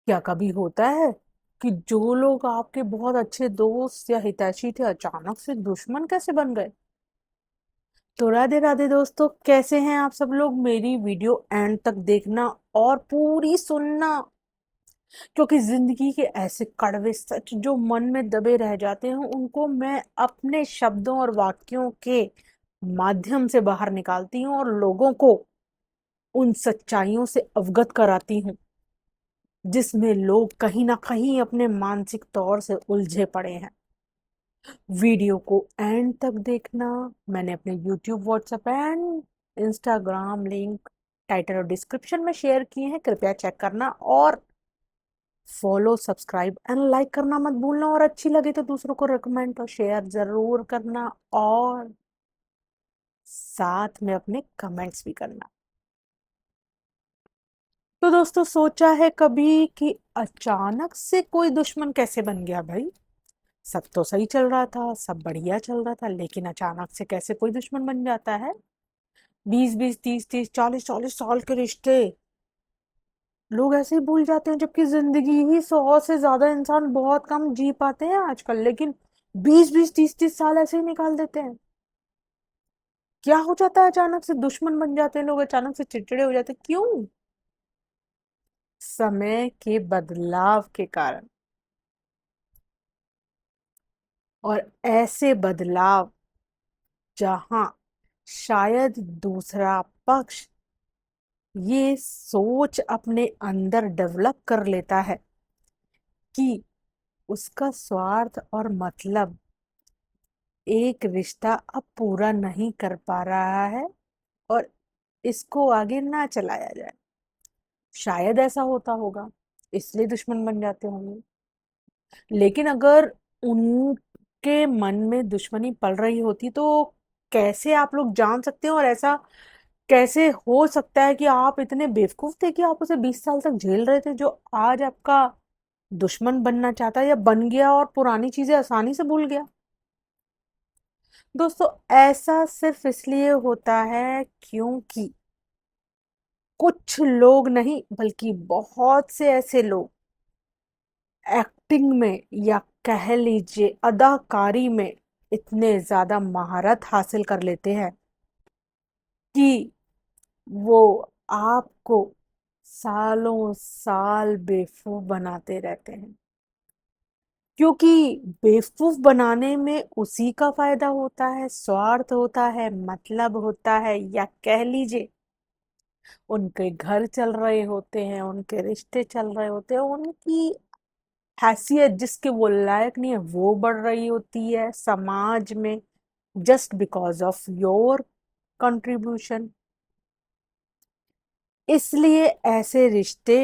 क्या कभी होता है कि जो लोग आपके बहुत अच्छे दोस्त या हितैषी थे अचानक से दुश्मन कैसे बन गए? तो राधे राधे दोस्तों, कैसे हैं आप सब लोग? मेरी वीडियो एंड तक देखना और पूरी सुनना, क्योंकि जिंदगी के ऐसे कड़वे सच जो मन में दबे रह जाते हैं उनको मैं अपने शब्दों और वाक्यों के माध्यम से बाहर निकालती हूँ और लोगों को उन सच्चाइयों से अवगत कराती हूँ जिसमें लोग कहीं ना कहीं अपने मानसिक तौर से उलझे पड़े हैं। वीडियो को एंड तक देखना। मैंने अपने YouTube, WhatsApp and Instagram link title और डिस्क्रिप्शन में शेयर किए हैं, कृपया चेक करना और फॉलो, सब्सक्राइब एंड लाइक करना मत भूलना, और अच्छी लगे तो दूसरों को रिकमेंड और शेयर जरूर करना, और साथ में अपने कमेंट्स भी करना। तो दोस्तों, सोचा है कभी कि अचानक से कोई दुश्मन कैसे बन गया भाई? सब तो सही चल रहा था, सब बढ़िया चल रहा था, लेकिन अचानक से कैसे कोई दुश्मन बन जाता है? 20-20, 30-30, 40-40 साल के रिश्ते लोग ऐसे ही भूल जाते हैं, जबकि जिंदगी ही 100 से ज्यादा इंसान बहुत कम जी पाते हैं आजकल, लेकिन 20-20, 30-30 साल ऐसे ही निकाल देते हैं। क्या हो जाता है? अचानक से दुश्मन बन जाते हैं लोग, अचानक से चिड़चिड़े हो जाते हैं, क्यों? समय के बदलाव के कारण। और ऐसे बदलाव जहां शायद दूसरा पक्ष ये सोच अपने अंदर डेवलप कर लेता है कि उसका स्वार्थ और मतलब एक रिश्ता अब पूरा नहीं कर पा रहा है और इसको आगे ना चलाया जाए। शायद ऐसा होता होगा, इसलिए दुश्मन बन जाते होंगे। लेकिन अगर उनके मन में दुश्मनी पल रही होती तो कैसे आप लोग जान सकते हैं? और ऐसा कैसे हो सकता है कि आप इतने बेवकूफ थे कि आप उसे 20 साल तक झेल रहे थे, जो आज आपका दुश्मन बनना चाहता है या बन गया और पुरानी चीजें आसानी से भूल गया? दोस्तों, ऐसा सिर्फ इसलिए होता है क्योंकि कुछ लोग नहीं बल्कि बहुत से ऐसे लोग एक्टिंग में या कह लीजिए अदाकारी में इतने ज्यादा महारत हासिल कर लेते हैं कि वो आपको सालों साल बेवकूफ बनाते रहते हैं, क्योंकि बेवकूफ बनाने में उसी का फायदा होता है, स्वार्थ होता है, मतलब होता है, या कह लीजिए उनके घर चल रहे होते हैं, उनके रिश्ते चल रहे होते हैं, उनकी हैसियत जिसके वो लायक नहीं है वो बढ़ रही होती है समाज में, just because of your contribution. इसलिए ऐसे रिश्ते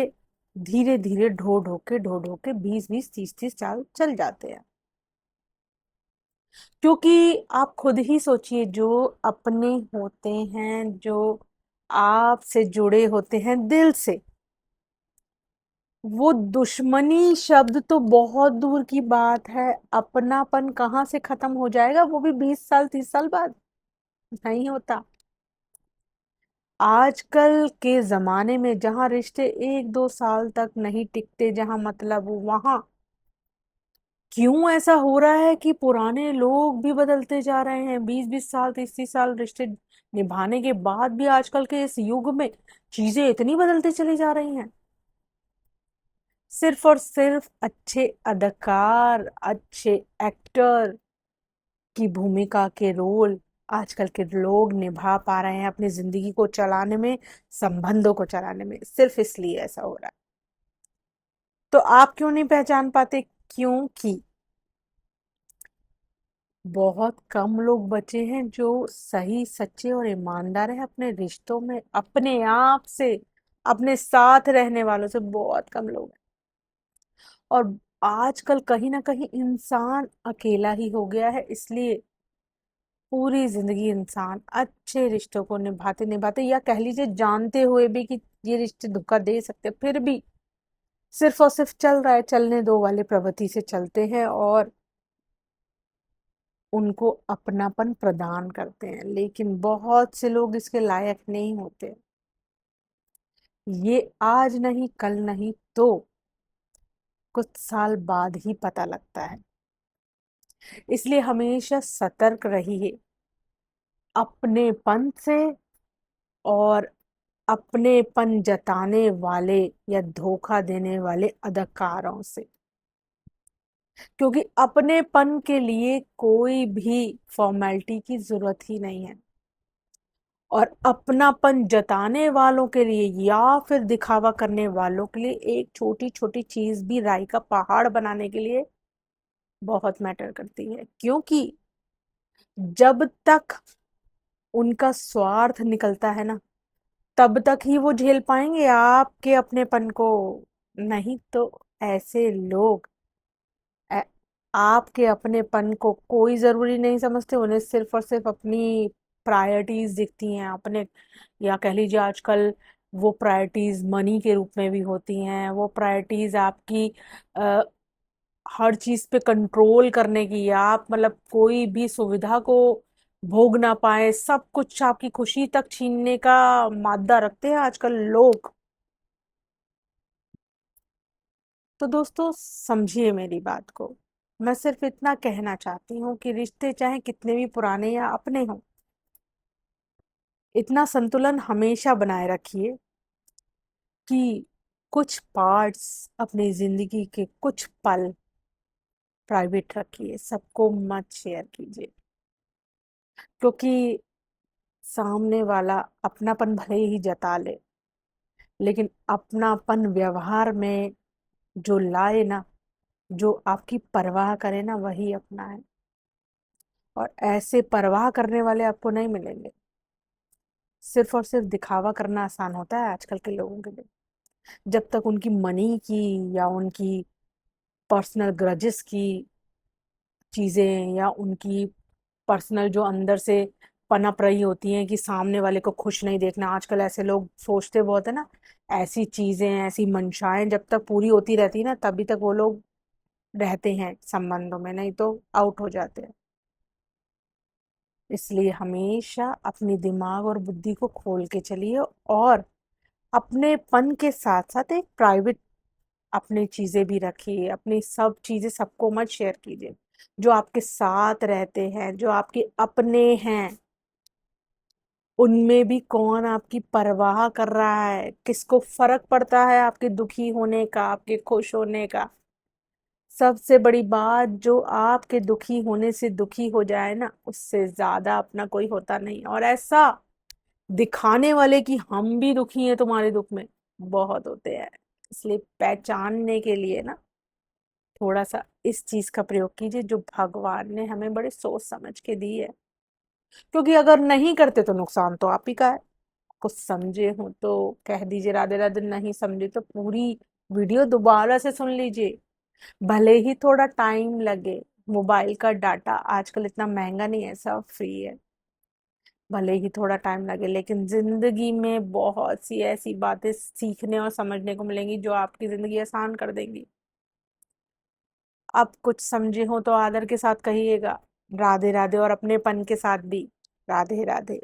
धीरे धीरे ढो ढो के 20-20, 30-30 साल चल जाते हैं। क्योंकि आप खुद ही सोचिए, जो अपने होते हैं, जो आपसे जुड़े होते हैं दिल से, वो दुश्मनी शब्द तो बहुत दूर की बात है, अपनापन कहाँ से खत्म हो जाएगा, वो भी 20 साल 30 साल बाद? नहीं होता। आजकल के जमाने में जहां रिश्ते 1-2 साल तक नहीं टिकते, जहां मतलब वहां क्यों ऐसा हो रहा है कि पुराने लोग भी बदलते जा रहे हैं? 20-20 साल 30-30 साल रिश्ते निभाने के बाद भी आजकल के इस युग में चीजें इतनी बदलती चली जा रही हैं। सिर्फ और सिर्फ अच्छे अदाकार, अच्छे एक्टर की भूमिका के रोल आजकल के लोग निभा पा रहे हैं अपनी जिंदगी को चलाने में, संबंधों को चलाने में, सिर्फ इसलिए ऐसा हो रहा है। तो आप क्यों नहीं पहचान पाते? क्योंकि बहुत कम लोग बचे हैं जो सही, सच्चे और ईमानदार हैं अपने रिश्तों में, अपने आप से, अपने साथ रहने वालों से बहुत कम लोग हैं। और आजकल कहीं ना कहीं इंसान अकेला ही हो गया है, इसलिए पूरी जिंदगी इंसान अच्छे रिश्तों को निभाते निभाते, या कह लीजिए जानते हुए भी कि ये रिश्ते धोखा दे सकते, फिर भी सिर्फ और सिर्फ चल रहा है, चलने दो वाले प्रवृत्ति से चलते हैं और उनको अपनापन प्रदान करते हैं। लेकिन बहुत से लोग इसके लायक नहीं होते। ये आज नहीं कल नहीं तो कुछ साल बाद ही पता लगता है। इसलिए हमेशा सतर्क रहिए अपनेपन से और अपनेपन जताने वाले या धोखा देने वाले अदाकारों से, क्योंकि अपनेपन के लिए कोई भी फॉर्मेलिटी की जरूरत ही नहीं है। और अपनापन जताने वालों के लिए या फिर दिखावा करने वालों के लिए एक छोटी छोटी चीज भी राई का पहाड़ बनाने के लिए बहुत मैटर करती है, क्योंकि जब तक उनका स्वार्थ निकलता है ना, तब तक ही वो झेल पाएंगे आपके अपनेपन को। नहीं तो ऐसे लोग ऐ- आपके अपनेपन को कोई जरूरी नहीं समझते, उन्हें सिर्फ और सिर्फ अपनी प्रायोरिटीज दिखती हैं अपने, या कह लीजिए आजकल वो प्रायोरिटीज मनी के रूप में भी होती हैं, वो प्रायोरिटीज आपकी आ, हर चीज पे कंट्रोल करने की, या आप मतलब कोई भी सुविधा को भोग ना पाए, सब कुछ आपकी खुशी तक छीनने का मादा रखते हैं आजकल लोग। तो दोस्तों समझिए मेरी बात को, मैं सिर्फ इतना कहना चाहती हूँ कि रिश्ते चाहे कितने भी पुराने या अपने हों, इतना संतुलन हमेशा बनाए रखिए कि कुछ पार्ट्स अपनी जिंदगी के कुछ पल प्राइवेट रखिए, सबको मत शेयर कीजिए। क्योंकि सामने वाला अपनापन भले ही जता ले, लेकिन अपनापन व्यवहार में जो लाए ना, जो आपकी परवाह करे ना, वही अपना है। और ऐसे परवाह करने वाले आपको नहीं मिलेंगे। सिर्फ और सिर्फ दिखावा करना आसान होता है आजकल के लोगों के लिए। जब तक उनकी मनी की या उनकी पर्सनल ग्रजेस की चीजें, या उनकी पर्सनल जो अंदर से पनप रही होती हैं कि सामने वाले को खुश नहीं देखना, आजकल ऐसे लोग सोचते बहुत है ना, ऐसी चीजें ऐसी मंशाएं जब तक पूरी होती रहती है ना, तभी तक वो लोग रहते हैं संबंधों में, नहीं तो आउट हो जाते हैं। इसलिए हमेशा अपनी दिमाग और बुद्धि को खोल के चलिए, और अपनेपन के साथ साथ एक प्राइवेट अपनी चीजें भी रखिए, अपनी सब चीजें सबको मत शेयर कीजिए। जो आपके साथ रहते हैं, जो आपके अपने हैं, उनमें भी कौन आपकी परवाह कर रहा है, किसको फर्क पड़ता है आपके दुखी होने का, आपके खुश होने का। सबसे बड़ी बात, जो आपके दुखी होने से दुखी हो जाए ना, उससे ज्यादा अपना कोई होता नहीं। और ऐसा दिखाने वाले कि हम भी दुखी हैं तुम्हारे दुख में, बहुत होते हैं। इसलिए पहचानने के लिए ना थोड़ा सा इस चीज का प्रयोग कीजिए जो भगवान ने हमें बड़े सोच समझ के दी है। क्योंकि अगर नहीं करते तो नुकसान तो आप ही का है। कुछ समझे हो तो कह दीजिए राधे राधे, नहीं समझे तो पूरी वीडियो दोबारा से सुन लीजिए। भले ही थोड़ा टाइम लगे, मोबाइल का डाटा आजकल इतना महंगा नहीं है, सब फ्री है। भले ही थोड़ा टाइम लगे, लेकिन जिंदगी में बहुत सी ऐसी बातें सीखने और समझने को मिलेंगी जो आपकी जिंदगी आसान कर देंगी। अब कुछ समझे हो तो आदर के साथ कहिएगा राधे राधे, और अपनेपन के साथ भी राधे राधे।